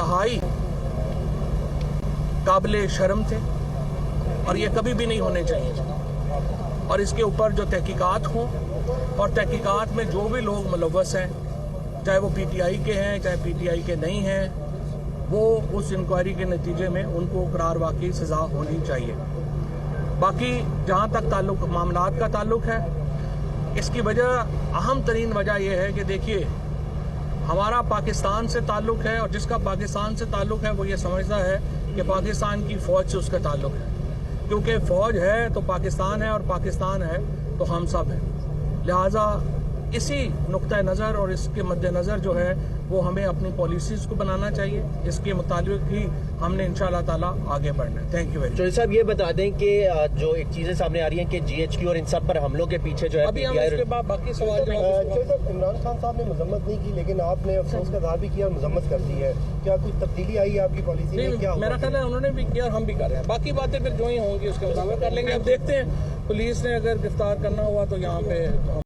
इंतहाई काबिले शर्म थे और ये कभी भी नहीं होने चाहिए। और इसके ऊपर जो तहकीकात हों और तहकीकात में जो भी लोग मुलव्वस हैं, चाहे वो पीटीआई के हैं चाहे पीटीआई के नहीं हैं, वो उस इंक्वायरी के नतीजे में उनको करार वाकई सज़ा होनी चाहिए। बाकी जहाँ तक ताल्लुक मामलात का ताल्लुक है, इसकी वजह अहम तरीन वजह यह है कि देखिए हमारा पाकिस्तान से ताल्लुक है और जिसका पाकिस्तान से ताल्लुक है वो ये समझता है कि पाकिस्तान की फ़ौज से उसका ताल्लुक है, क्योंकि फ़ौज है तो पाकिस्तान है और पाकिस्तान है तो हम सब हैं। लिहाजा इसी नुक्ता नज़र और इसके मद्देनज़र जो है वो हमें अपनी पॉलिसीज़ को बनाना चाहिए, इसके मुताबिक ही हमने इंशाअल्लाह ताला आगे बढ़ना है। Thank you very much. Chaudhary साहब ये बता दें कि जो एक चीज़ें सामने आ रही हैं कि जीएचक्यू और इन सब पर हमलों के पीछे जो है अभी हम इसके बाद बाकी सवाल इमरान खान साहब ने मजम्मत नहीं की, लेकिन आपने अफसोस का इजहार भी किया और मजम्मत कर दी है। क्या कुछ तब्दीली आई है आपकी पॉलिसी में? क्या मेरा ख्याल है उन्होंने भी किया और हम भी कर रहे हैं। बाकी बातें फिर जो ही होंगी उसके मुताबिक कर लेंगे। अब देखते हैं, पुलिस ने अगर गिरफ्तार करना हुआ तो यहाँ पे